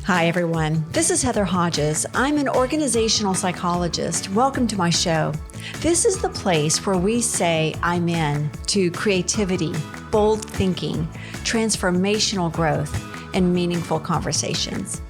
Hi, everyone. This is Heather Hodges. I'm an organizational psychologist. Welcome to my show. This is the place where we say I'm in to creativity, bold thinking, transformational growth, and meaningful conversations.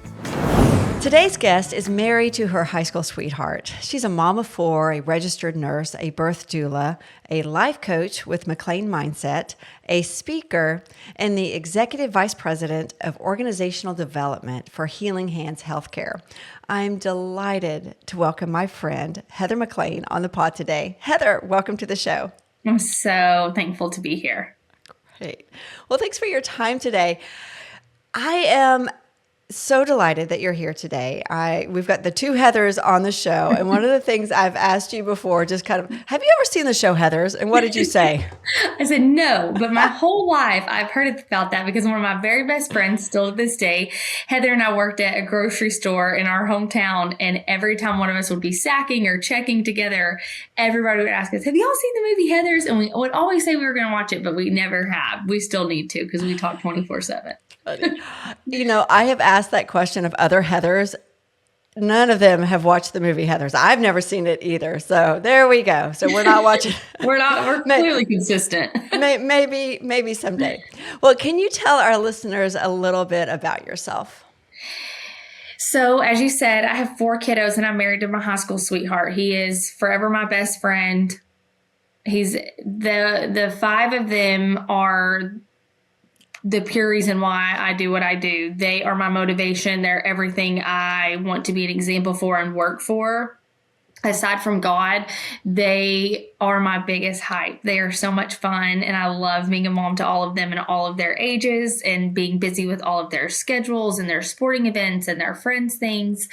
Today's guest is married to her high school sweetheart. She's a mom of four, a registered nurse, a birth doula, a life coach with McLain mindset, a speaker, and the executive vice president of organizational development for Healing Hands Healthcare. I'm delighted to welcome my friend, Heather McLain, on the pod today. Heather, welcome to the show. I'm so thankful to be here. Great. Well, thanks for your time today. I am so delighted that you're here today. We've got the two Heathers on the show. And one of the things I've asked you before, just kind of, have you ever seen the show Heathers? And what did you say? I said no, but my whole life I've heard about that because one of my very best friends, still to this day, Heather and I worked at a grocery store in our hometown. And every time one of us would be sacking or checking together, everybody would ask us, have y'all seen the movie Heathers? And we would always say we were going to watch it, but we never have. We still need to because we talk 24/7. You know, I have asked that question of other Heathers. None of them have watched the movie Heathers. I've never seen it either. So there we go. So we're not watching. We're clearly consistent. Maybe someday. Well, can you tell our listeners a little bit about yourself? So as you said, I have four kiddos and I'm married to my high school sweetheart. He is forever my best friend. He's the five of them are the pure reason why I do what I do. They are my motivation. They're everything I want to be an example for and work for. Aside from God, they are my biggest hype. They are so much fun, and I love being a mom to all of them and all of their ages and being busy with all of their schedules and their sporting events and their friends' things.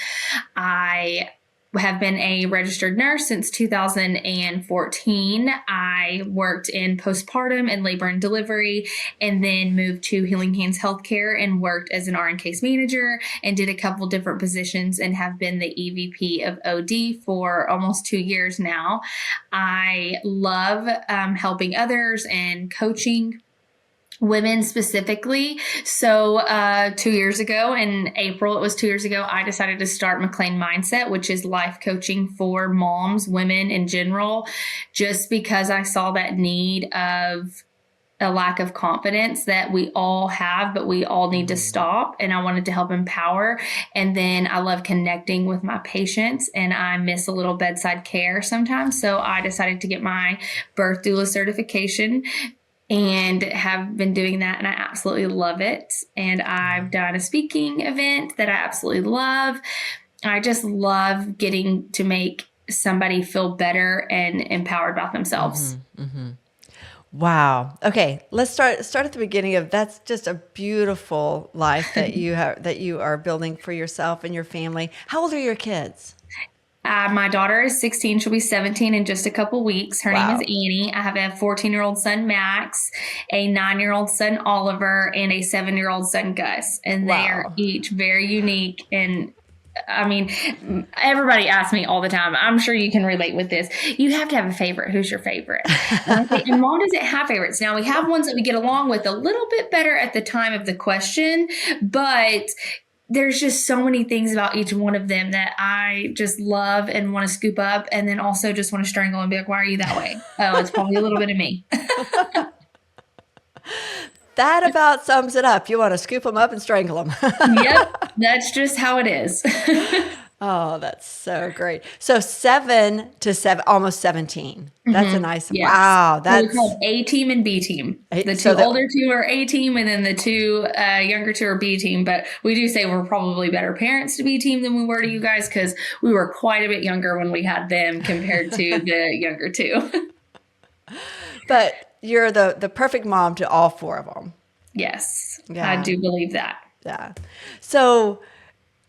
I have been a registered nurse since 2014. I worked in postpartum and labor and delivery, and then moved to Healing Hands Healthcare and worked as an RN case manager and did a couple different positions and have been the EVP of OD for almost 2 years now. I love helping others and coaching women specifically. So 2 years ago, in April, it was 2 years ago, I decided to start McLain Mindset, which is life coaching for moms, women in general, just because I saw that need of a lack of confidence that we all have, but we all need to stop. And I wanted to help empower. And then I love connecting with my patients, and I miss a little bedside care sometimes. So I decided to get my birth doula certification and have been doing that, and I absolutely love it. And I've done a speaking event that I absolutely love. I just love getting to make somebody feel better and empowered about themselves. Mm-hmm, mm-hmm. Wow. Okay, let's start at the beginning of that's just a beautiful life that you have that you are building for yourself and your family. How old are your kids? My daughter is 16. She'll be 17 in just a couple weeks. Her name is Annie. I have a 14-year-old son, Max, a 9-year-old son, Oliver, and a 7-year-old son, Gus. And they are each very unique. And I mean, everybody asks me all the time, I'm sure you can relate with this. You have to have a favorite. Who's your favorite? And mom doesn't have favorites. Now, we have ones that we get along with a little bit better at the time of the question, but there's just so many things about each one of them that I just love and want to scoop up, and then also just want to strangle and be like, why are you that way? Oh, it's probably a little bit of me. That about sums it up. You want to scoop them up and strangle them. Yep, that's just how it is. Oh, that's so great. So 7 to 7, almost 17. That's a nice, yes. Wow. That's we call A team and B team. The two older two are A team, and then the two younger two are B team. But we do say we're probably better parents to B team than we were to you guys, because we were quite a bit younger when we had them compared to the younger two. But you're the perfect mom to all four of them. Yes, Yeah. I do believe that. Yeah. So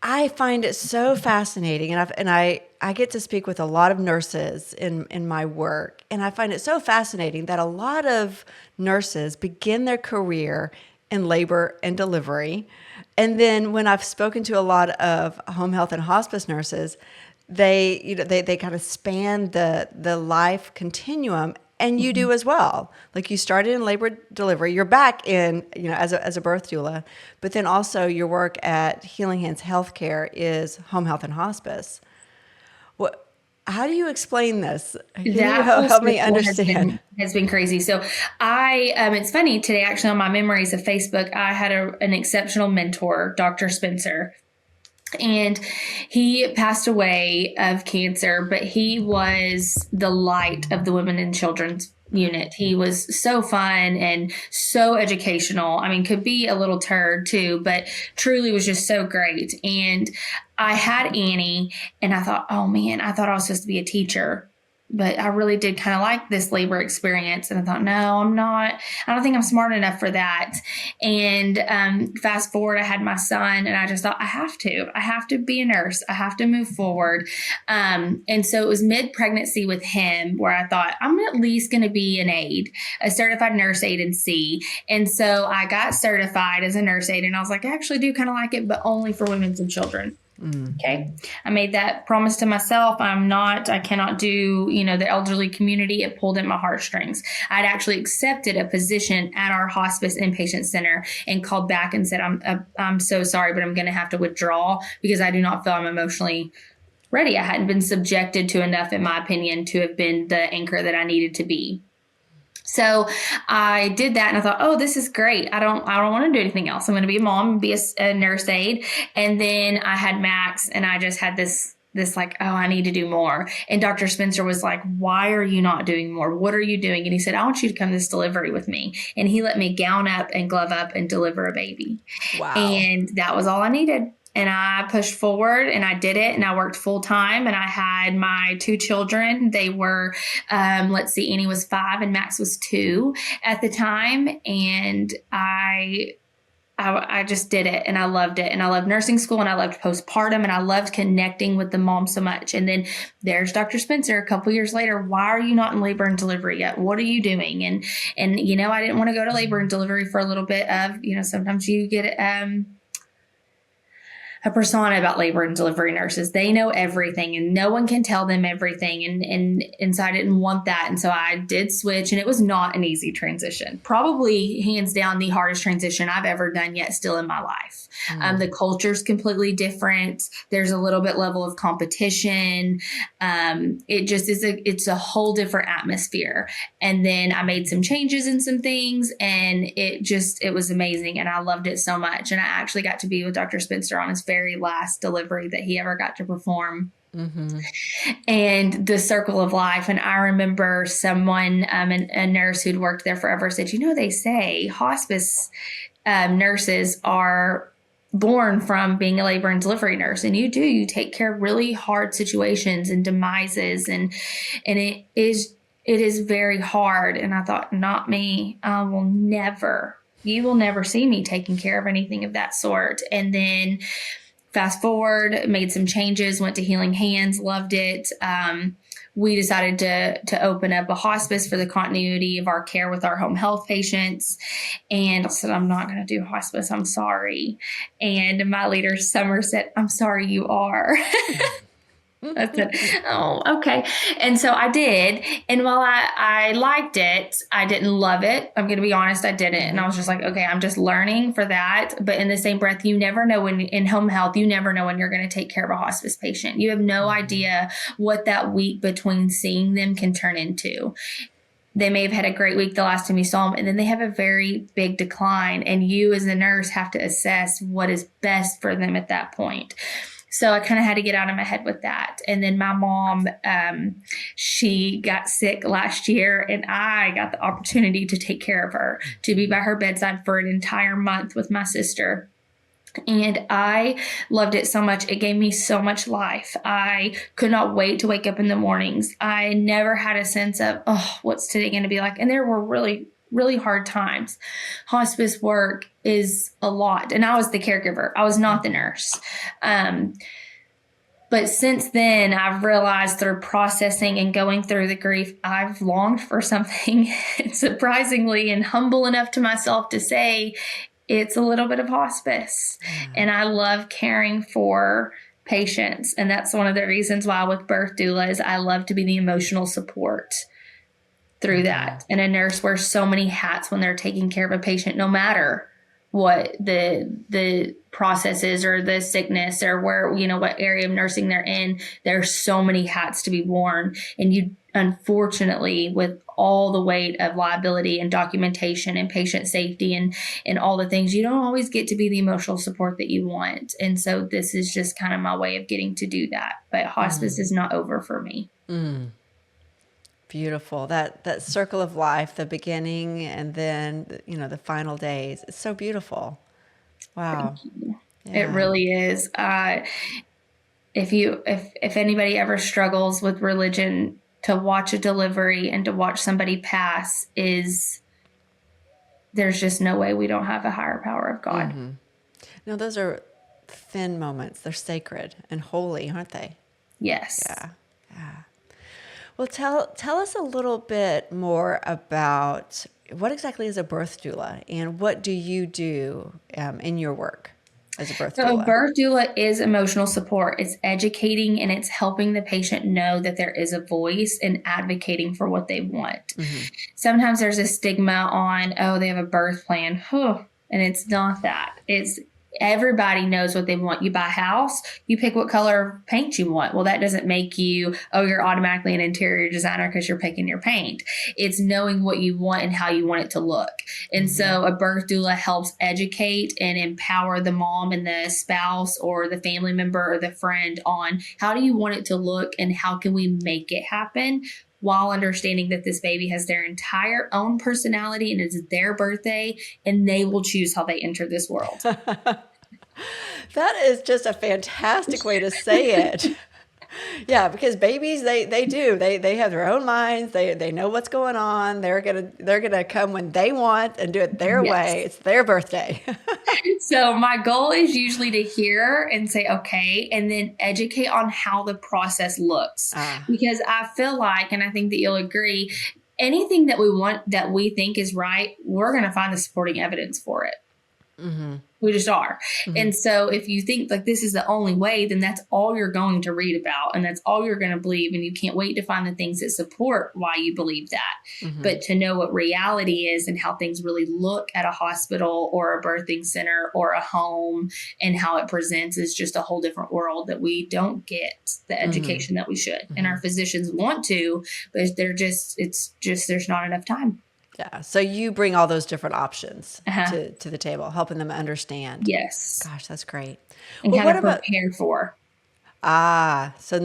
I find it so fascinating, and I get to speak with a lot of nurses in my work, and I find it so fascinating that a lot of nurses begin their career in labor and delivery, and then when I've spoken to a lot of home health and hospice nurses, they kind of span the life continuum. And you do as well. Like you started in labor delivery. You're back in, as a birth doula, but then also your work at Healing Hands Healthcare is home health and hospice. What? How do you explain this? Can you help me understand? Has been crazy. So it's funny today, actually, on my memories of Facebook, I had an exceptional mentor, Dr. Spencer. And he passed away of cancer, but he was the light of the women and children's unit. He was so fun and so educational. I mean, could be a little turd too, but truly was just so great. And I had Annie and I thought, oh man, I thought I was supposed to be a teacher. But I really did kind of like this labor experience. And I thought, no, I'm not. I don't think I'm smart enough for that. And fast forward, I had my son and I just thought, I have to be a nurse. I have to move forward. And so it was mid-pregnancy with him where I thought, I'm at least going to be an aide, a certified nurse aide in C. And so I got certified as a nurse aide. And I was like, I actually do kind of like it, but only for women and children. Okay. I made that promise to myself. I cannot do, the elderly community. It pulled at my heartstrings. I'd actually accepted a position at our hospice inpatient center and called back and said, I'm so sorry, but I'm going to have to withdraw because I do not feel I'm emotionally ready. I hadn't been subjected to enough, in my opinion, to have been the anchor that I needed to be. So I did that and I thought, oh, this is great. I don't want to do anything else. I'm going to be a mom and be a nurse aide. And then I had Max and I just had this like, oh, I need to do more. And Dr. Spencer was like, why are you not doing more? What are you doing? And he said, I want you to come to this delivery with me. And he let me gown up and glove up and deliver a baby. Wow. And that was all I needed. And I pushed forward and I did it and I worked full time and I had my 2 children. They were, Annie was 5 and Max was 2 at the time. And I just did it and I loved it. And I loved nursing school and I loved postpartum and I loved connecting with the mom so much. And then there's Dr. Spencer a couple years later. Why are you not in labor and delivery yet? What are you doing? And I didn't want to go to labor and delivery for a little bit of, sometimes you get, a persona about labor and delivery nurses. They know everything and no one can tell them everything. And so I didn't want that. And so I did switch and it was not an easy transition. Probably hands down the hardest transition I've ever done yet still in my life. The culture's completely different. There's a little bit level of competition. It just is it's a whole different atmosphere. And then I made some changes in some things and it was amazing. And I loved it so much. And I actually got to be with Dr. Spencer on his very last delivery that he ever got to perform. Mm-hmm. And the circle of life. And I remember someone, a nurse who'd worked there forever said, they say hospice nurses are born from being a labor and delivery nurse. And you take care of really hard situations and demises. And it is very hard. And I thought, not me. You will never see me taking care of anything of that sort. And then fast forward, made some changes, went to Healing Hands, loved it. We decided to open up a hospice for the continuity of our care with our home health patients. And I said, I'm not going to do hospice. I'm sorry. And my leader, Summer, said, I'm sorry you are. I said, oh, okay. And so I did. And while I liked it, I didn't love it. I'm going to be honest, I didn't. And I was just like, okay, I'm just learning for that. But in the same breath, you never know in home health, you never know when you're going to take care of a hospice patient. You have no idea what that week between seeing them can turn into. They may have had a great week the last time you saw them, and then they have a very big decline. And you as a nurse have to assess what is best for them at that point. So I kind of had to get out of my head with that. And then my mom, she got sick last year and I got the opportunity to take care of her, to be by her bedside for an entire month with my sister. And I loved it so much. It gave me so much life. I could not wait to wake up in the mornings. I never had a sense of, oh, what's today going to be like? And there were really, really hard times. Hospice work is a lot. And I was the caregiver. I was not the nurse. But since then, I've realized through processing and going through the grief, I've longed for something surprisingly and humble enough to myself to say it's a little bit of hospice. And I love caring for patients. And that's one of the reasons why with birth doulas, I love to be the emotional support through that. And a nurse wears so many hats when they're taking care of a patient, no matter what the process is or the sickness or where, what area of nursing they're in. There's so many hats to be worn. And you, unfortunately, with all the weight of liability and documentation and patient safety and all the things, you don't always get to be the emotional support that you want. And so this is just kind of my way of getting to do that. But hospice is not over for me. Beautiful. That circle of life, the beginning and then, the final days. It's so beautiful. Wow. Yeah. It really is. If anybody ever struggles with religion, to watch a delivery and to watch somebody pass there's just no way we don't have a higher power of God. Mm-hmm. No, those are thin moments. They're sacred and holy, aren't they? Yes. Yeah. Well, tell us a little bit more about what exactly is a birth doula and what do you do in your work as a birth doula? So a birth doula is emotional support. It's educating and it's helping the patient know that there is a voice and advocating for what they want. Mm-hmm. Sometimes there's a stigma on, they have a birth plan. And it's not that. It's everybody knows what they want. You buy a house, you pick what color paint you want. Well, that doesn't make you, you're automatically an interior designer because you're picking your paint. It's knowing what you want and how you want it to look. And so a birth doula helps educate and empower the mom and the spouse or the family member or the friend on how do you want it to look and how can we make it happen, while understanding that this baby has their entire own personality and it's their birthday and they will choose how they enter this world. That is just a fantastic way to say it. Yeah, because babies, they have their own minds. They know what's going on. They're gonna come when they want and do it their way. It's their birthday. So my goal is usually to hear and say, okay, and then educate on how the process looks. Because I feel like, and I think that you'll agree, anything that we want that we think is right, we're going to find the supporting evidence for it. Mm-hmm. We just are. Mm-hmm. And so if you think like this is the only way, then that's all you're going to read about and that's all you're going to believe. And you can't wait to find the things that support why you believe that. Mm-hmm. But to know what reality is and how things really look at a hospital or a birthing center or a home and how it presents is just a whole different world that we don't get the education that we should. Mm-hmm. And our physicians want to, but it's just there's not enough time. Yeah. So you bring all those different options to the table, helping them understand. Yes. Gosh, that's great. And well, what about prepare for? So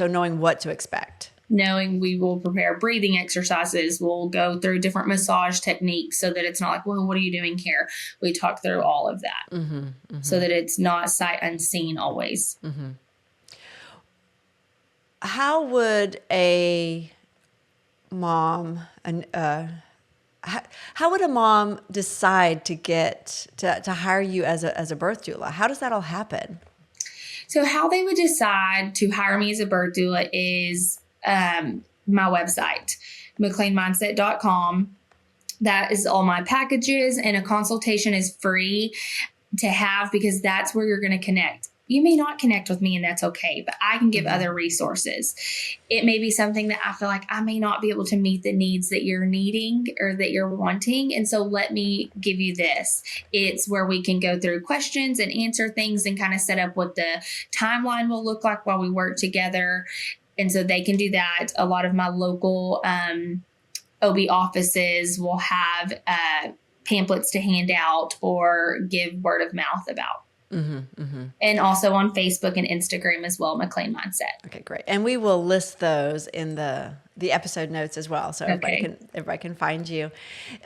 knowing what to expect. Knowing we will prepare breathing exercises. We'll go through different massage techniques so that it's not like, well, what are you doing here? We talk through all of that so that it's not sight unseen always. Mm-hmm. How would a mom how would a mom decide to hire you as a birth doula? How does that all happen? So how they would decide to hire me as a birth doula is my website, McLainmindset.com. That is all my packages, and a consultation is free to have because that's where you're going to connect. You may not connect with me and that's okay, but I can give other resources. It may be something that I feel like I may not be able to meet the needs that you're needing or that you're wanting. And so let me give you this. It's where we can go through questions and answer things and kind of set up what the timeline will look like while we work together. And so they can do that. A lot of my local OB offices will have pamphlets to hand out or give word of mouth about. Mm-hmm, mm-hmm. And also on Facebook and Instagram as well, McLain Mindset. Okay, great. And we will list those in the episode notes as well, so everybody can find you.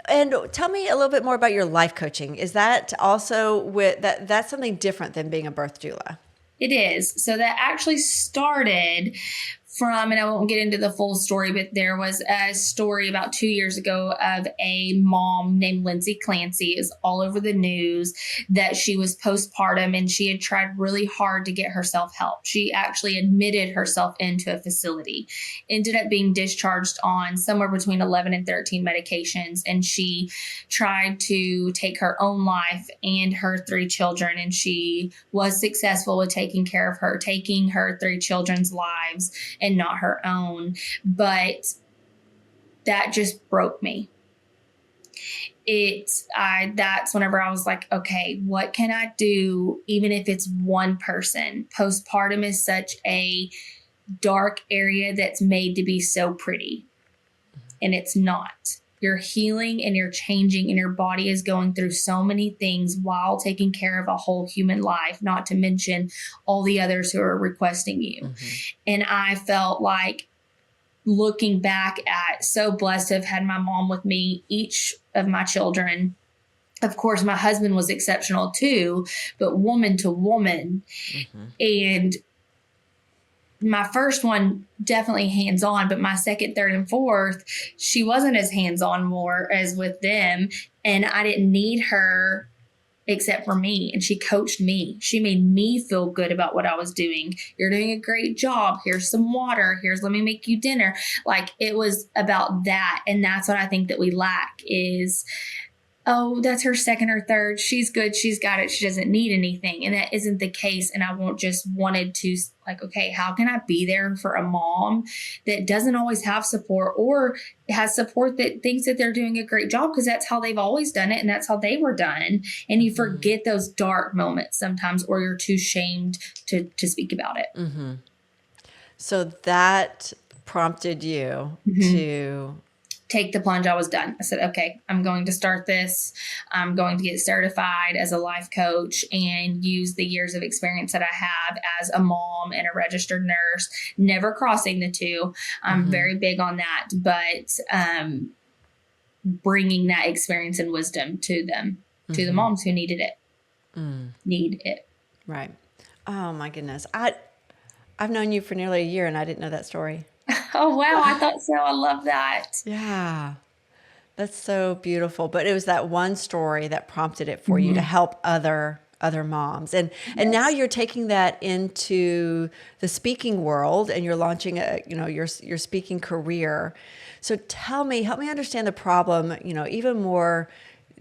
And tell me a little bit more about your life coaching. Is that also that's something different than being a birth doula? It is. So that actually started from, and I won't get into the full story, but there was a story about 2 years ago of a mom named Lindsay Clancy. Is all over the news that she was postpartum and she had tried really hard to get herself help. She actually admitted herself into a facility, ended up being discharged on somewhere between 11 and 13 medications. And she tried to take her own life and her 3 children. And she was successful with taking care of taking her 3 children's lives and not her own. But that just broke me. That's whenever I was like, okay, what can I do? Even if it's one person. Postpartum is such a dark area that's made to be so pretty, and it's not. You're healing and you're changing, and your body is going through so many things while taking care of a whole human life, not to mention all the others who are requesting you. And I felt like, looking back at, so blessed to have had my mom with me, each of my children. Of course, my husband was exceptional too, but woman to woman. And my first one, definitely hands-on, but my second, third, and fourth, she wasn't as hands-on more as with them. And I didn't need her except for me. And she coached me. She made me feel good about what I was doing. You're doing a great job. Here's some water. Let me make you dinner. Like, it was about that. And that's what I think that we lack is, oh, that's her second or third. She's good. She's got it. She doesn't need anything. And that isn't the case. And I wanted to, like, okay, how can I be there for a mom that doesn't always have support, or has support that thinks that they're doing a great job because that's how they've always done it and that's how they were done. And you forget those dark moments sometimes, or you're too shamed to speak about it. So that prompted you to take the plunge. I was done. I said, okay, I'm going to start this. I'm going to get certified as a life coach and use the years of experience that I have as a mom and a registered nurse, never crossing the two. I'm very big on that, but bringing that experience and wisdom to them, to the moms who needed it, need it. Right. Oh my goodness. I've known you for nearly a year and I didn't know that story. Oh, wow. I thought so. I love that. Yeah. That's so beautiful. But it was that one story that prompted it for you to help other moms. And now you're taking that into the speaking world and you're launching your speaking career. So help me understand the problem, even more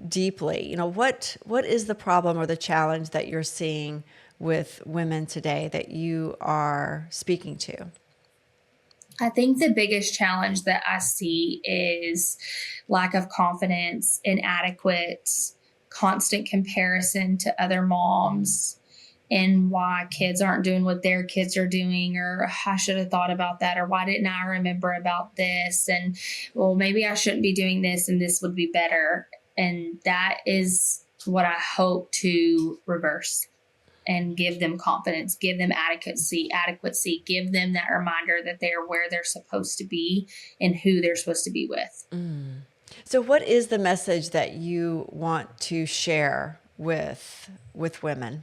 deeply. What is the problem or the challenge that you're seeing with women today that you are speaking to? I think the biggest challenge that I see is lack of confidence, inadequate, constant comparison to other moms, and why kids aren't doing what their kids are doing, or I should have thought about that, or why didn't I remember about this? And well, maybe I shouldn't be doing this and this would be better. And that is what I hope to reverse and give them confidence, give them adequacy, give them that reminder that they're where they're supposed to be and who they're supposed to be with. So what is the message that you want to share with women?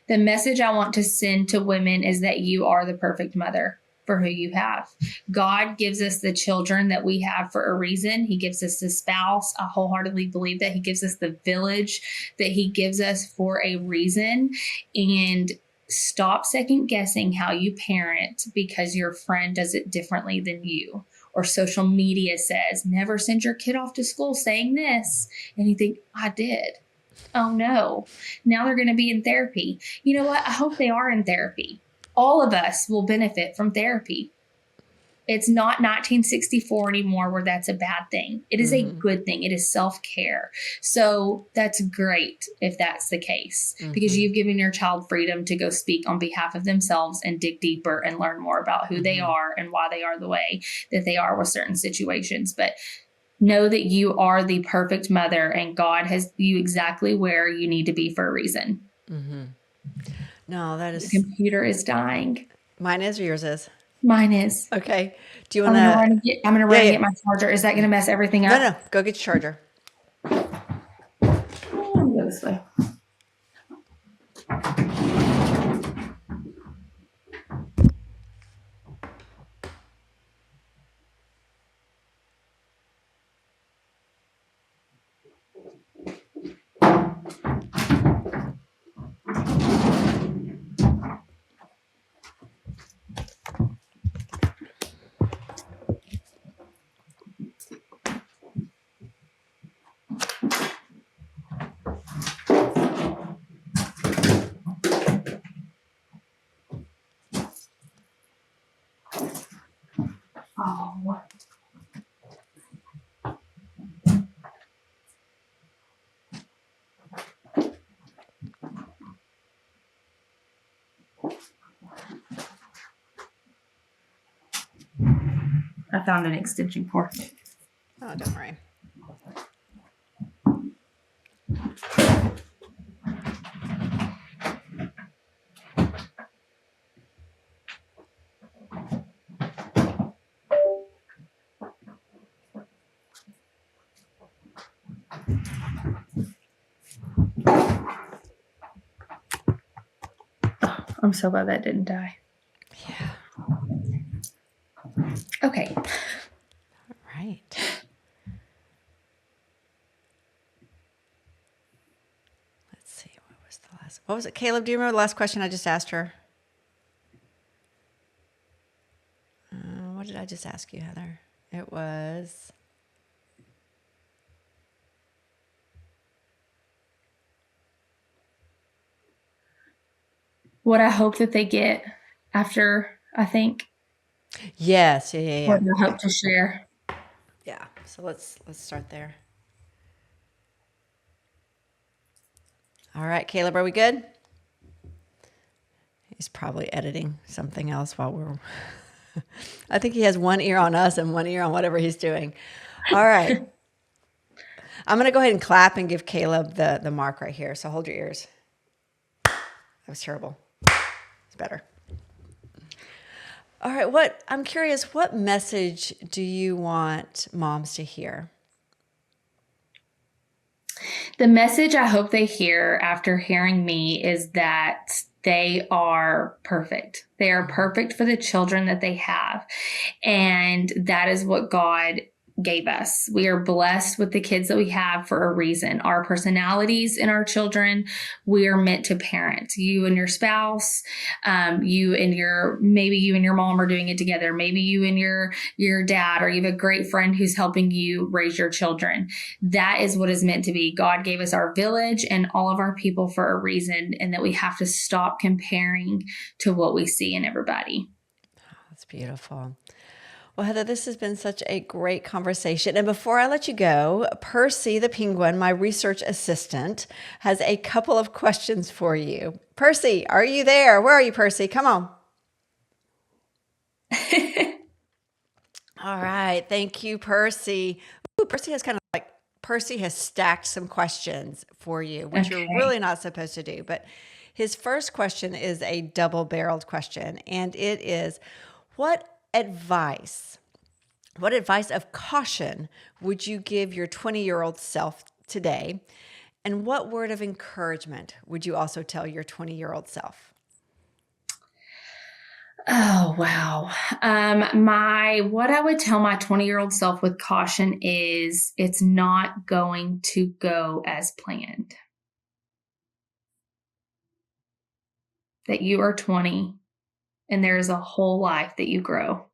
The message I want to send to women is that you are the perfect mother for who you have. God gives us the children that we have for a reason. He gives us the spouse. I wholeheartedly believe that. He gives us the village that he gives us for a reason. And stop second guessing how you parent because your friend does it differently than you. Or social media says, never send your kid off to school saying this. And you think, I did. Oh no. Now they're going to be in therapy. You know what? I hope they are in therapy. All of us will benefit from therapy. It's not 1964 anymore where that's a bad thing. It is a good thing. It is self-care. So that's great if that's the case, because you've given your child freedom to go speak on behalf of themselves and dig deeper and learn more about who they are and why they are the way that they are with certain situations. But know that you are the perfect mother and God has you exactly where you need to be for a reason. No, that is... The computer is dying. Mine is or yours is? Mine is. Okay. Do you want to... I'm going to run and get my charger. Is that going to mess everything up? No. Go get your charger. I'll go this way. I found an extension cord. Oh, don't worry. I'm so glad that didn't die. Yeah. Okay. All right. Let's see. What was it? Caleb, do you remember the last question I just asked her? What did I just ask you, Heather? It was... What I hope that they get after, I think. Yes. Yeah. What I hope to share. Yeah. So let's start there. All right, Caleb, are we good? He's probably editing something else while we're... I think he has one ear on us and one ear on whatever he's doing. All right. I'm going to go ahead and clap and give Caleb the mark right here. So hold your ears. That was terrible. It's better. All right. I'm curious, what message do you want moms to hear? The message I hope they hear after hearing me is that they are perfect. They are perfect for the children that they have. And that is what God gave us. We are blessed with the kids that we have for a reason. Our personalities in our children, we are meant to parent. You and your spouse, maybe you and your mom are doing it together. Maybe you and your dad, or you have a great friend who's helping you raise your children. That is what is meant to be. God gave us our village and all of our people for a reason, and that we have to stop comparing to what we see in everybody. Oh, that's beautiful. Well, Heather, this has been such a great conversation. And before I let you go, Percy the penguin, my research assistant, has a couple of questions for you. Percy, are you there? Where are you, Percy? Come on. All right. Thank you, Percy. Ooh, Percy has stacked some questions for you, which you're really not supposed to do. But his first question is a double-barreled question, and it is, what advice of caution would you give your 20-year-old self today? And what word of encouragement would you also tell your 20-year-old self? Oh, wow. What I would tell my 20-year-old self with caution is it's not going to go as planned. That you are 20 and there is a whole life that you grow.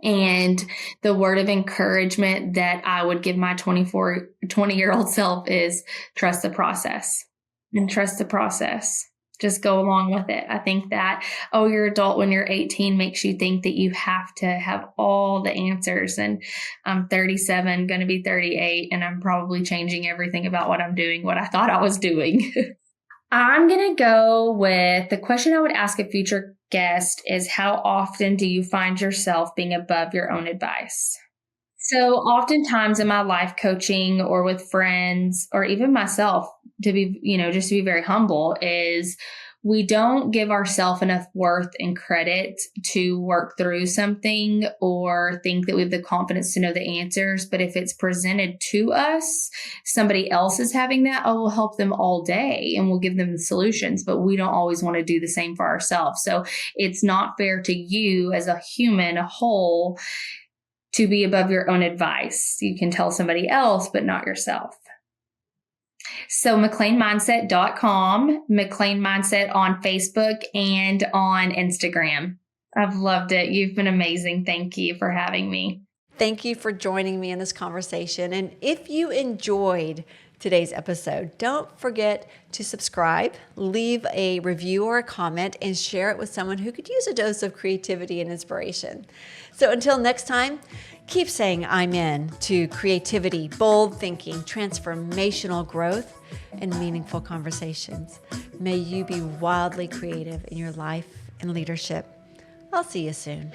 And the word of encouragement that I would give my 20-year-old self is trust the process. And trust the process. Just go along with it. I think that, you're adult when you're 18 makes you think that you have to have all the answers. And I'm 37, going to be 38, and I'm probably changing everything about what I'm doing, what I thought I was doing. I'm going to go with the question I would ask a future guest is, how often do you find yourself being above your own advice? So oftentimes in my life coaching or with friends or even myself, to be, just to be very humble, is we don't give ourselves enough worth and credit to work through something or think that we have the confidence to know the answers. But if it's presented to us, somebody else is having that, we'll help them all day and we'll give them the solutions, but we don't always want to do the same for ourselves. So it's not fair to you as a human, a whole, to be above your own advice. You can tell somebody else, but not yourself. So McLainMindset.com, McLain Mindset on Facebook and on Instagram. I've loved it. You've been amazing. Thank you for having me. Thank you for joining me in this conversation. And if you enjoyed today's episode, don't forget to subscribe, leave a review or a comment, and share it with someone who could use a dose of creativity and inspiration. So until next time, Keep saying I'm in to creativity, bold thinking, transformational growth, and meaningful conversations. May you be wildly creative in your life and leadership. I'll see you soon.